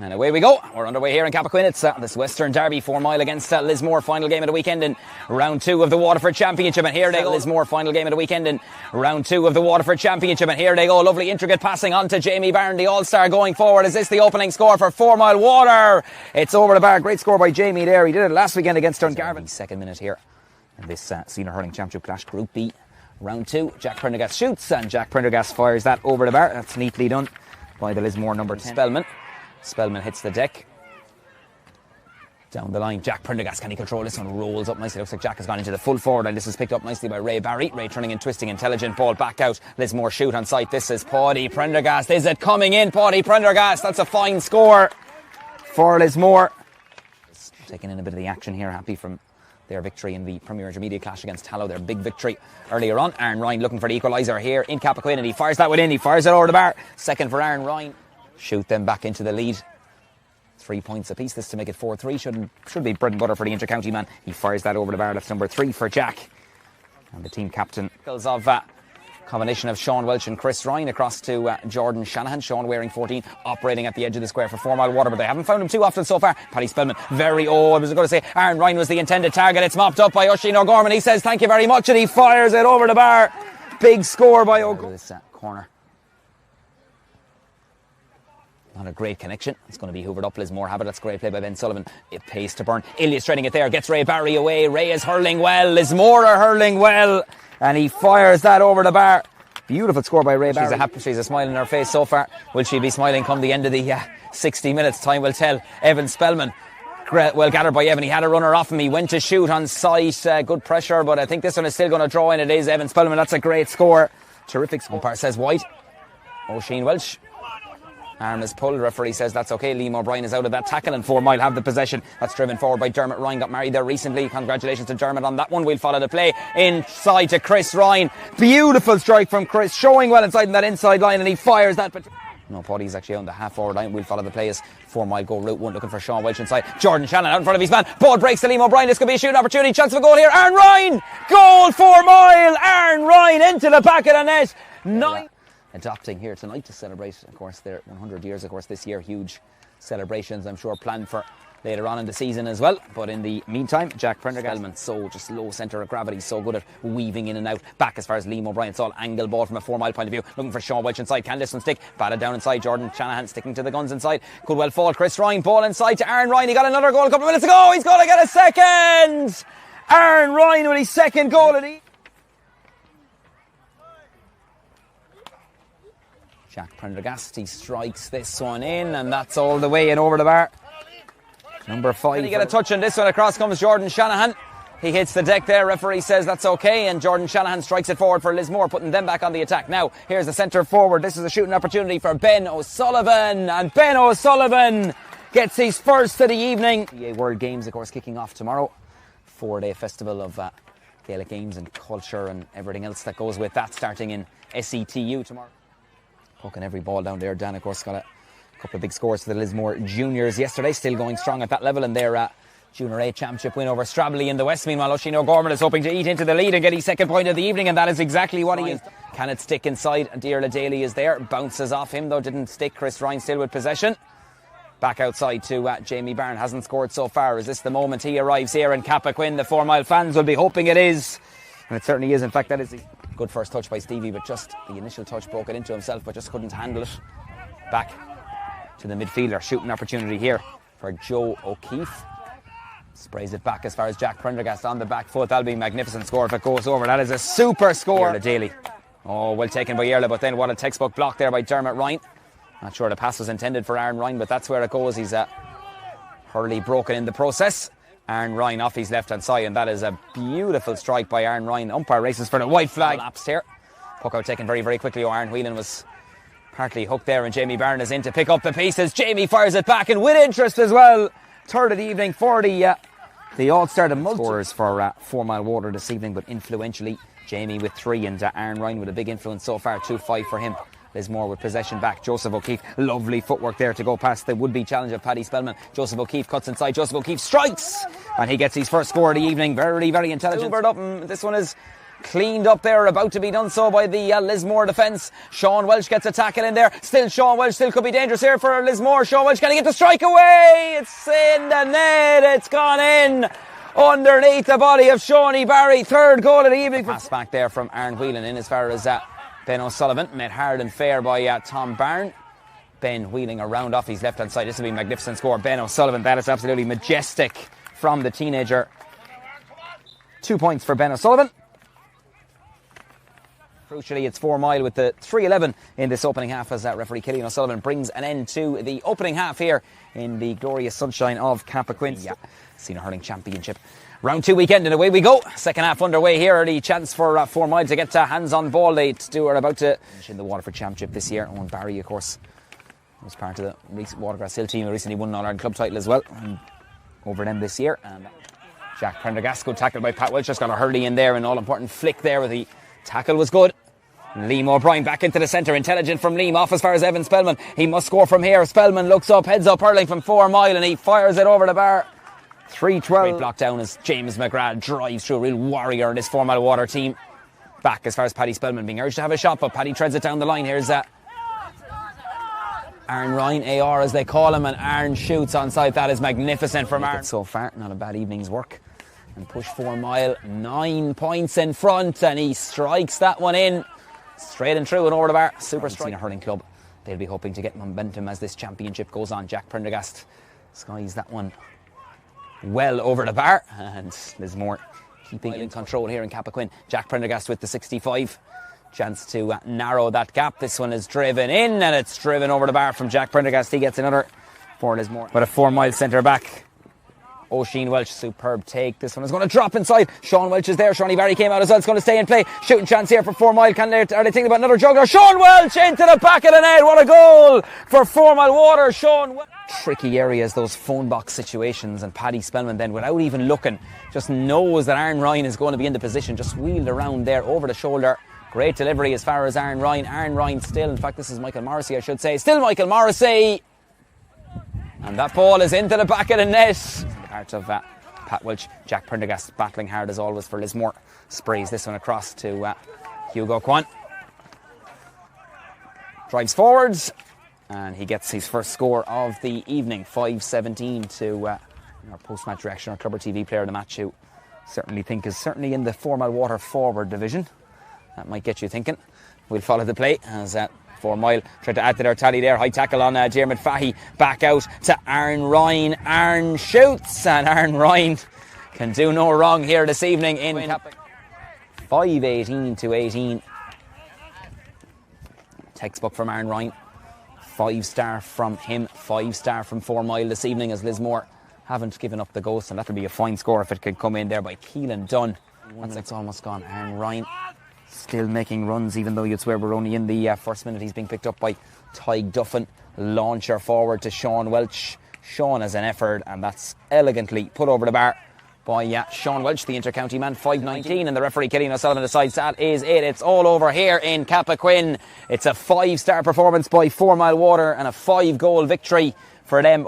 And away we go. We're underway here in Cappoquin. It's this Western Derby, 4 Mile against Lismore. Final game of the weekend in round 2 of the Waterford Championship. And here they go. Lismore, final game of the weekend in round 2 of the Waterford Championship. And here they go. Lovely intricate passing on to Jamie Byrne, the All-Star going forward. Is this the opening score for Fourmilewater? It's over the bar. Great score by Jamie there. He did it last weekend against Dungarvan. Second minute here in this Senior Hurling Championship Clash Group B. Round 2. Jack Prendergast shoots and Jack Prendergast fires that over the bar. That's neatly done by the Lismore number 10. Spellman hits the deck. Down the line, Jack Prendergast, can he control this one? Rolls up nicely. Looks like Jack has gone into the full forward, and this is picked up nicely by Ray Barry. Ray turning and twisting, intelligent ball back out. Lismore shoot on sight. This is Paddy Prendergast. Is it coming in? Paddy Prendergast. That's a fine score for Lismore. Taking in a bit of the action here. Happy from their victory in the Premier Intermediate Clash against Tallow. Their big victory earlier on. Aaron Ryan looking for the equaliser here in Cappoquin, and he fires that one in. He fires it over the bar. Second for Aaron Ryan. Shoot them back into the lead. 3 points apiece, this to make it 4-3. Should be bread and butter for the inter-county man. He fires that over the bar. That's number 3 for Jack. And the team captain of combination of Sean Welch and Chris Ryan across to Jordan Shanahan. Sean wearing 14, operating at the edge of the square for Fourmilewater, but they haven't found him too often so far. Paddy Spellman, I was going to say Aaron Ryan was the intended target. It's mopped up by Oisin O'Gorman. He says thank you very much, and he fires it over the bar. Big score by O'Gorman. This corner. Not a great connection. It's going to be hoovered up. Lismore have it. That's great play by Ben Sullivan. It pays to Byrne. Illustrating it there. Gets Ray Barry away. Ray is hurling well. Lismore are hurling well. And he fires that over the bar. Beautiful score by Ray Barry. She's a smile on her face so far. Will she be smiling come the end of the 60 minutes? Time will tell. Evan Spellman. Well gathered by Evan. He had a runner off him. He went to shoot on sight. Good pressure, but I think this one is still going to draw in. It is Evan Spellman. That's a great score. Terrific score. Umpire says white. Oisin Welch. Arm is pulled. Referee says that's okay. Liam O'Brien is out of that tackle, and 4 Mile have the possession. That's driven forward by Dermot Ryan. Got married there recently. Congratulations to Dermot on that one. We'll follow the play inside to Chris Ryan. Beautiful strike from Chris, showing well inside in that inside line, and he fires that. But no, Paddy's actually on the half forward line. We'll follow the play as 4 Mile go route 1, looking for Sean Welch inside. Jordan Shannon out in front of his man. Ball breaks to Liam O'Brien. This could be a shooting opportunity. Chance of a goal here. Aaron Ryan! Goal 4 Mile! Aaron Ryan into the back of the net. 9. Adopting here tonight to celebrate, of course, their 100 years, of course, this year. Huge celebrations, I'm sure, planned for later on in the season as well. But in the meantime, Jack Prendergast, so just low centre of gravity, so good at weaving in and out. Back as far as Liam O'Brien. It's all angle ball from a 4 Mile point of view. Looking for Sean Welch inside. Can this one stick? Batted down inside. Jordan Shanahan sticking to the guns inside. Could well fall. Chris Ryan, ball inside to Aaron Ryan. He got another goal a couple of minutes ago. He's going to get a second. Aaron Ryan with his second goal of the... Jack Prendergast, he strikes this one in, and that's all the way in over the bar. Number 5. Can he get a touch on this one? Across comes Jordan Shanahan. He hits the deck there. Referee says that's okay, and Jordan Shanahan strikes it forward for Lismore, putting them back on the attack. Now, here's the centre forward. This is a shooting opportunity for Ben O'Sullivan, and Ben O'Sullivan gets his first of the evening. EA World Games, of course, kicking off tomorrow. 4-day festival of Gaelic games and culture and everything else that goes with that, starting in SETU tomorrow. Poking every ball down there. Dan, of course, got a couple of big scores for the Lismore juniors yesterday, still going strong at that level, and their Junior A Championship win over Strably in the West. Meanwhile, Oisin O'Gorman is hoping to eat into the lead and get his second point of the evening, and that is exactly what he is. Can it stick inside? Dearla Daly is there. Bounces off him, though didn't stick. Chris Ryan still with possession. Back outside to Jamie Byrne. Hasn't scored so far. Is this the moment he arrives here in Cappoquin? The 4 Mile fans will be hoping it is. And it certainly is. In fact, that is the good first touch by Stevie, but just the initial touch broke it into himself, but just couldn't handle it. Back to the midfielder. Shooting opportunity here for Joe O'Keefe. Sprays it back as far as Jack Prendergast on the back foot. That'll be a magnificent score if it goes over. That is a super score. Dearla Daly. Oh, well taken by Erla, but then what a textbook block there by Dermot Ryan. Not sure the pass was intended for Aaron Ryan, but that's where it goes. He's hurriedly broken in the process. Aaron Ryan off his left hand side, and that is a beautiful strike by Aaron Ryan. Umpire races for the white flag. Lapsed here. Puck out taken very, very quickly. Aaron Whelan was partly hooked there, and Jamie Byrne is in to pick up the pieces. Jamie fires it back, and with interest as well. Third of the evening for the All-Star. The scores for 4 Milewater this evening, but influentially Jamie with 3, and Aaron Ryan with a big influence so far. 2-5 for him. Lismore with possession back. Joseph O'Keefe, lovely footwork there to go past the would-be challenge of Paddy Spellman. Joseph O'Keefe cuts inside. Joseph O'Keefe strikes, and he gets his first score of the evening. Very, very intelligent. Up, and this one is cleaned up there, about to be done so by the Lismore defence. Sean Welch gets a tackle in there. Still Sean Welch, still could be dangerous here for Lismore. Sean Welch, can he get the strike away? It's in the net, it's gone in underneath the body of Shawnee Barry. Third goal of the evening. Pass back there from Aaron Whelan in as far as Ben O'Sullivan, met hard and fair by Tom Byrne. Ben wheeling around off his left hand side. This will be a magnificent score. Ben O'Sullivan, that is absolutely majestic from the teenager. 2 points for Ben O'Sullivan. Crucially, it's Fourmile with the 3-11 in this opening half as referee Killian O'Sullivan brings an end to the opening half here in the glorious sunshine of Cappoquin. Senior Hurling Championship. Round 2 weekend and away we go. Second half underway here. Early chance for Fourmile to get hands on ball. They are about to finish in the Waterford Championship this year. Owen Barry, of course, was part of the recent Watergrass Hill team. Who recently won an All-Ireland club title as well. And over them this year. And Jack Prendergast, good tackle by Pat Welch. Just got a hurley in there. An all-important flick there with the tackle was good. Liam O'Brien back into the centre. Intelligent from Liam, off as far as Evan Spellman. He must score from here. Spellman looks up, heads up hurling from 4 mile and he fires it over the bar. 3-12. Great block down as James McGrath drives through. A real warrior in this Fourmilewater team. Back as far as Paddy Spellman being urged to have a shot, but Paddy treads it down the line. Here's Aaron Ryan, AR as they call him, and Aaron shoots on side. That is magnificent from Aaron. So far, not a bad evening's work. And push 4 mile, 9 points in front, and he strikes that one in. Straight and true and over the bar. Super strike. Senior Hurling Club. They'll be hoping to get momentum as this championship goes on. Jack Prendergast skies that one well over the bar. And Lismore keeping in control here in Cappoquin. Jack Prendergast with the 65. Chance to narrow that gap. This one is driven in and it's driven over the bar from Jack Prendergast. He gets another for Lismore. But a 4 mile centre back. O'Sheen Welch, superb take. This one is going to drop inside. Sean Welch is there. Shawnee Barry came out as well. It's going to stay in play. Shooting chance here for 4 mile. Are they thinking about another juggler? Sean Welch into the back of the net. What a goal for Fourmilewater. Sean Welch. Tricky areas, those phone box situations, and Paddy Spellman then, without even looking, just knows that Aaron Ryan is going to be in the position. Just wheeled around there over the shoulder. Great delivery as far as Aaron Ryan. Aaron Ryan still, in fact, this is Michael Morrissey, I should say. Still Michael Morrissey. And that ball is into the back of the net. Part of Pat Welch. Jack Prendergast battling hard as always for Lismore. Sprays this one across to Hugo Kwan. Drives forwards and he gets his first score of the evening. 5-17 to our post-match reaction, our Clubber TV player of the match, who certainly think is certainly in the Fourmilewater forward division. That might get you thinking. We'll follow the play as 4 mile tried to add to their tally there. High tackle on Diarmuid Fahy. Back out to Aaron Ryan. Aaron shoots and Aaron Ryan can do no wrong here this evening in Cappoquin. 5-18 to 18. Textbook from Aaron Ryan. 5-star from him. 5-star from 4 mile this evening as Lismore haven't given up the ghost, and that'll be a fine score if it could come in there by Keelan Dunn. Once it's almost gone. Aaron Ryan still making runs, even though you'd swear we're only in the first minute. He's being picked up by Tyg Duffin. Launcher forward to Sean Welch. Sean has an effort, and that's elegantly put over the bar by Sean Welch, the inter-county man. 5-19, and the referee Killian O'Sullivan decides that is it. It's all over here in Cappoquin. It's a 5-star performance by Fourmilewater and a 5-goal victory for them.